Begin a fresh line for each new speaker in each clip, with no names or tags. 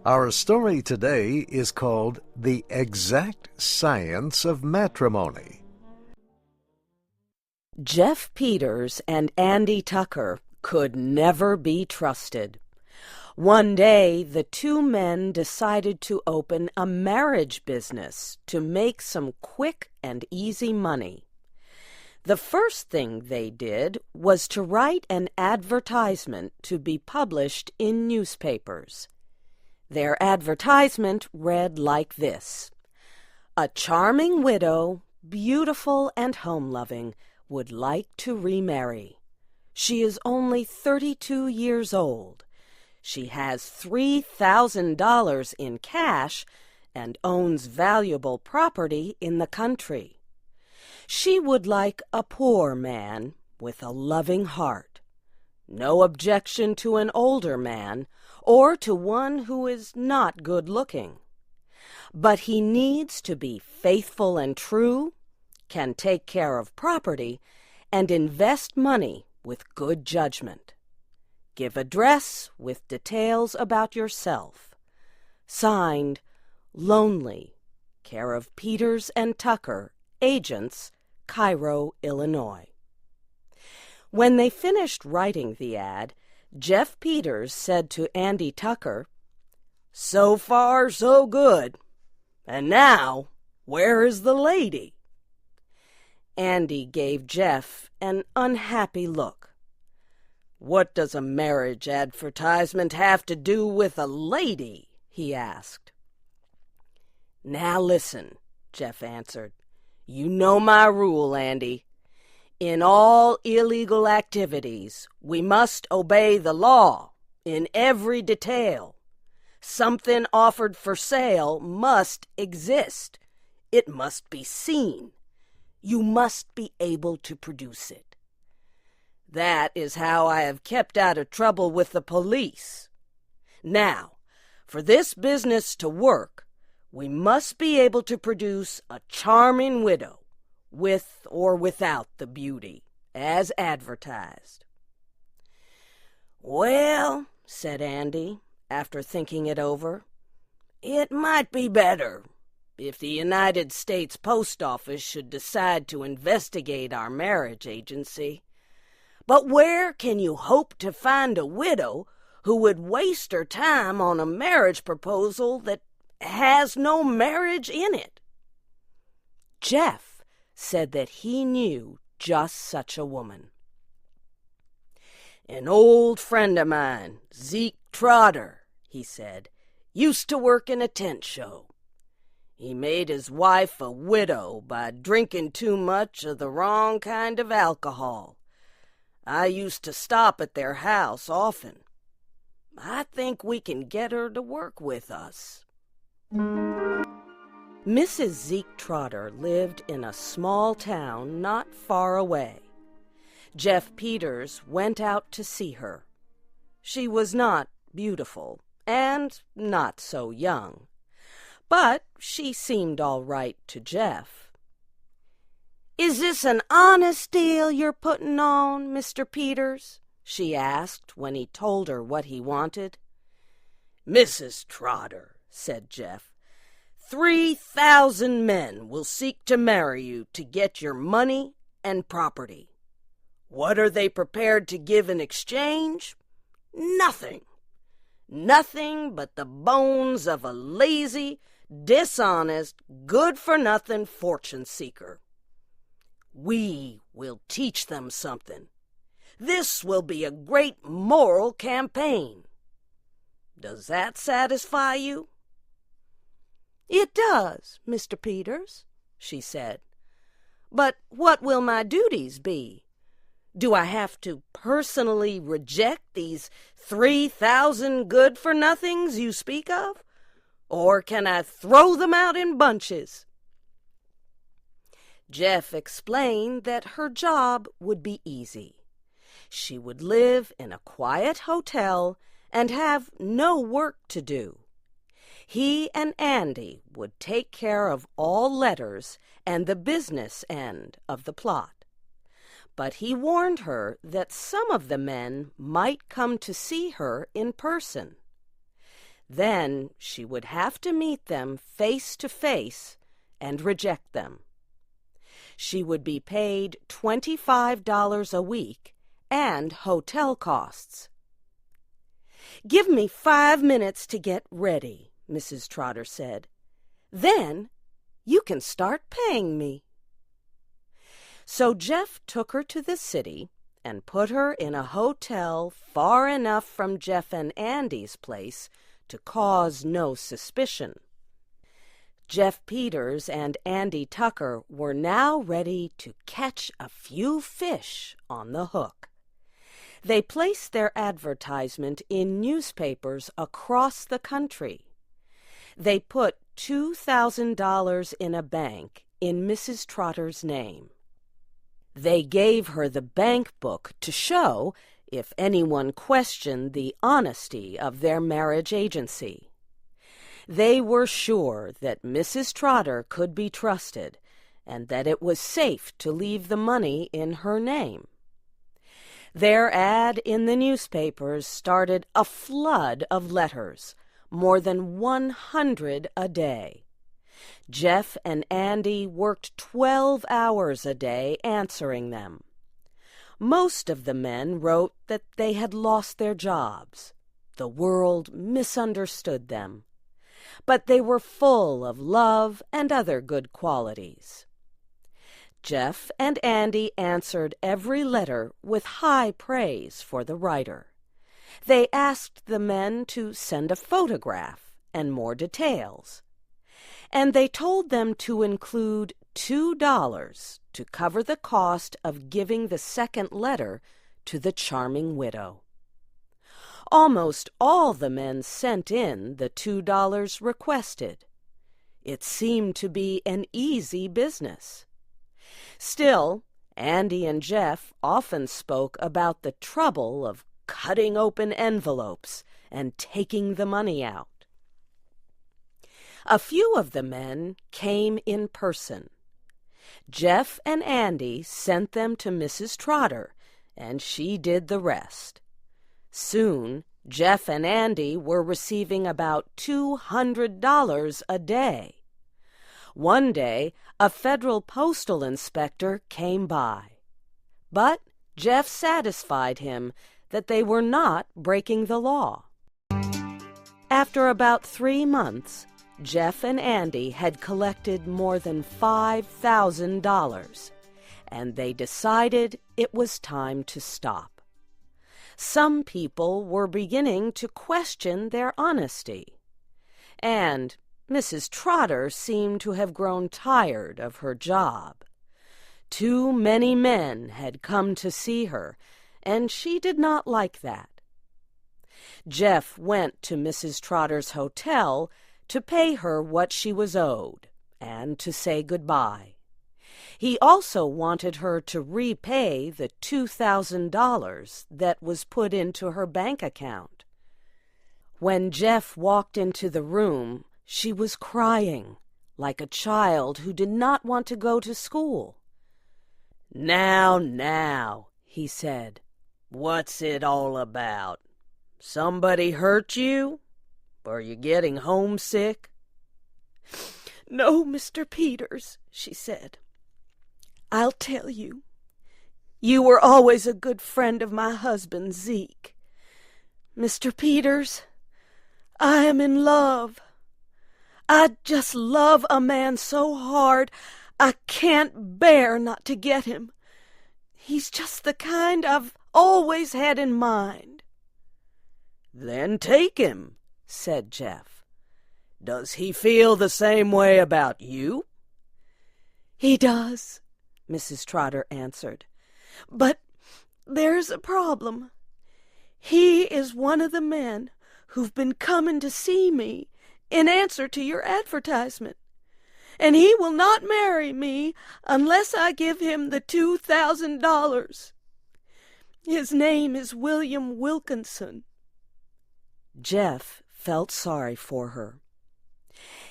Our story today is called The Exact Science of Matrimony.
Jeff Peters and Andy Tucker could never be trusted. One day, the two men decided to open a marriage business to make some quick and easy money. The first thing they did was to write an advertisement to be published in newspapers. Their advertisement read like this: "A charming widow, beautiful and home-loving, would like to remarry. She is only 32 years old. She has $3,000 in cash and owns valuable property in the country. She would like a poor man with a loving heart. No objection to an older man or to one who is not good-looking. But he needs to be faithful and true, can take care of property, and invest money with good judgment. Give address with details about yourself. Signed, Lonely, care of Peters and Tucker, agents, Cairo, Illinois." When they finished writing the ad, Jeff Peters said to Andy Tucker, "So far, so good. And now, where is the lady?" Andy gave Jeff an unhappy look. "What does a marriage advertisement have to do with a lady?" he asked. "Now listen," Jeff answered. "You know my rule, Andy. In all illegal activities, we must obey the law in every detail. Something offered for sale must exist. It must be seen. You must be able to produce it. That is how I have kept out of trouble with the police. Now, for this business to work, we must be able to produce a charming widow, with or without the beauty, as advertised." "Well," said Andy, after thinking it over, "it might be better if the United States Post Office should decide to investigate our marriage agency. But where can you hope to find a widow who would waste her time on a marriage proposal that has no marriage in it?" Jeff said that he knew just such a woman. "An old friend of mine, Zeke Trotter," he said, "used to work in a tent show. He made his wife a widow by drinking too much of the wrong kind of alcohol. I used to stop at their house often. I think we can get her to work with us." Mrs. Zeke Trotter lived in a small town not far away. Jeff Peters went out to see her. She was not beautiful and not so young, but she seemed all right to Jeff. "Is this an honest deal you're putting on, Mr. Peters?" she asked when he told her what he wanted. "Mrs. Trotter," said Jeff, 3,000 men will seek to marry you to get your money and property. What are they prepared to give in exchange? Nothing. Nothing but the bones of a lazy, dishonest, good-for-nothing fortune-seeker. We will teach them something. This will be a great moral campaign. Does that satisfy you?" "It does, Mr. Peters," she said. "But what will my duties be? Do I have to personally reject these 3,000 good-for-nothings you speak of? Or can I throw them out in bunches?" Jeff explained that her job would be easy. She would live in a quiet hotel and have no work to do. He and Andy would take care of all letters and the business end of the plot. But he warned her that some of the men might come to see her in person. Then she would have to meet them face to face and reject them. She would be paid $25 a week and hotel costs. "Give me 5 minutes to get ready," Mrs. Trotter said. "Then you can start paying me." So Jeff took her to the city and put her in a hotel far enough from Jeff and Andy's place to cause no suspicion. Jeff Peters and Andy Tucker were now ready to catch a few fish on the hook. They placed their advertisement in newspapers across the country. They put $2,000 in a bank in Mrs. Trotter's name. They gave her the bank book to show if anyone questioned the honesty of their marriage agency. They were sure that Mrs. Trotter could be trusted and that it was safe to leave the money in her name. Their ad in the newspapers started a flood of letters, more than 100 a day. Jeff and Andy worked 12 hours a day answering them. Most of the men wrote that they had lost their jobs. The world misunderstood them. But they were full of love and other good qualities. Jeff and Andy answered every letter with high praise for the writer. They asked the men to send a photograph and more details. And they told them to include $2 to cover the cost of giving the second letter to the charming widow. Almost all the men sent in the $2 requested. It seemed to be an easy business. Still, Andy and Jeff often spoke about the trouble of cutting open envelopes and taking the money out. A few of the men came in person. Jeff and Andy sent them to Mrs. Trotter, and she did the rest. Soon, Jeff and Andy were receiving about $200 a day. One day, a federal postal inspector came by. But Jeff satisfied him that they were not breaking the law. After about 3 months, Jeff and Andy had collected more than $5,000, and they decided it was time to stop. Some people were beginning to question their honesty, and Mrs. Trotter seemed to have grown tired of her job. Too many men had come to see her, and she did not like that. Jeff went to Mrs. Trotter's hotel to pay her what she was owed and to say goodbye. He also wanted her to repay the $2,000 that was put into her bank account. When Jeff walked into the room, she was crying, like a child who did not want to go to school. Now, he said, "what's it all about? Somebody hurt you? Are you getting homesick?" "No, Mr. Peters," she said. "I'll tell you. You were always a good friend of my husband, Zeke. Mr. Peters, I am in love. I just love a man so hard I can't bear not to get him. He's just the kind I've always had in mind." "Then take him," said Jeff. "Does he feel the same way about you?" "He does," Mrs. Trotter answered. "But there's a problem. He is one of the men who've been coming to see me in answer to your advertisement, and he will not marry me unless I give him the $2,000. His name is William Wilkinson." Jeff felt sorry for her.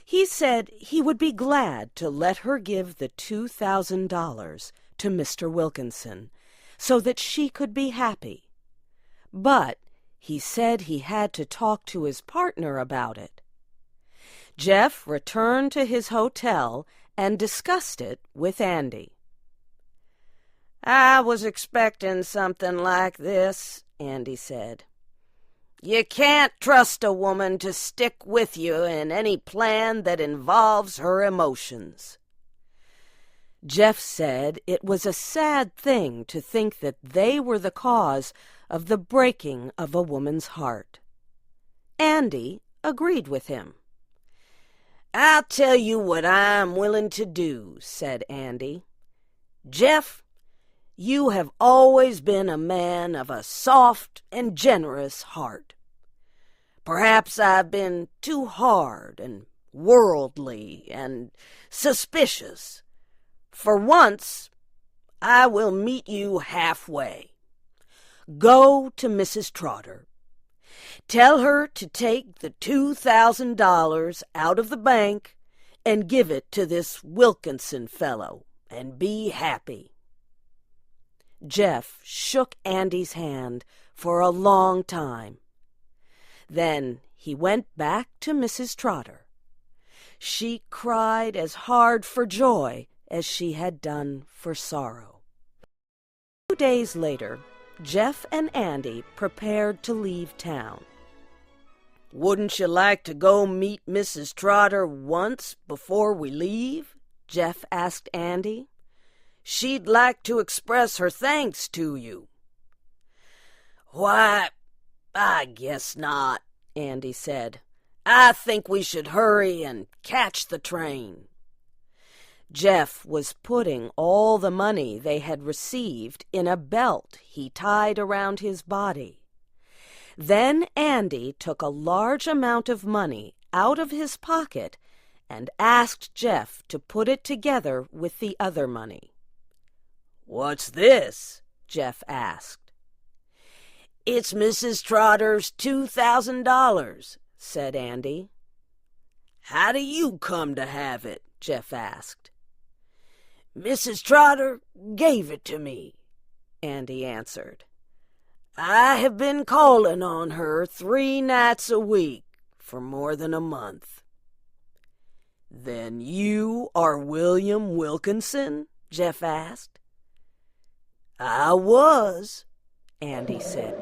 He said he would be glad to let her give the $2,000 to Mr. Wilkinson so that she could be happy. But He said he had to talk to his partner about it. Jeff returned to his hotel and discussed it with Andy. "I was expecting something like this," Andy said. "You can't trust a woman to stick with you in any plan that involves her emotions." Jeff said it was a sad thing to think that they were the cause of the breaking of a woman's heart. Andy agreed with him. "I'll tell you what I'm willing to do," said Andy. "Jeff, you have always been a man of a soft and generous heart. Perhaps I've been too hard and worldly and suspicious. For once, I will meet you halfway. Go to Mrs. Trotter. Tell her to take the $2,000 out of the bank and give it to this Wilkinson fellow, and be happy." Jeff shook Andy's hand for a long time. Then he went back to Mrs. Trotter. She cried as hard for joy as she had done for sorrow. 2 days later, Jeff and Andy prepared to leave town. "Wouldn't you like to go meet Mrs. Trotter once before we leave?" Jeff asked Andy. "She'd like to express her thanks to you." "Why, I guess not," Andy said. "I think we should hurry and catch the train." Jeff was putting all the money they had received in a belt he tied around his body. Then Andy took a large amount of money out of his pocket and asked Jeff to put it together with the other money. "What's this?" Jeff asked. "It's Mrs. Trotter's $2,000, said Andy. "How do you come to have it?" Jeff asked. "Mrs. Trotter gave it to me," Andy answered. "I have been calling on her 3 nights a week for more than a month." "Then you are William Wilkinson?" Jeff asked. "I was," Andy said.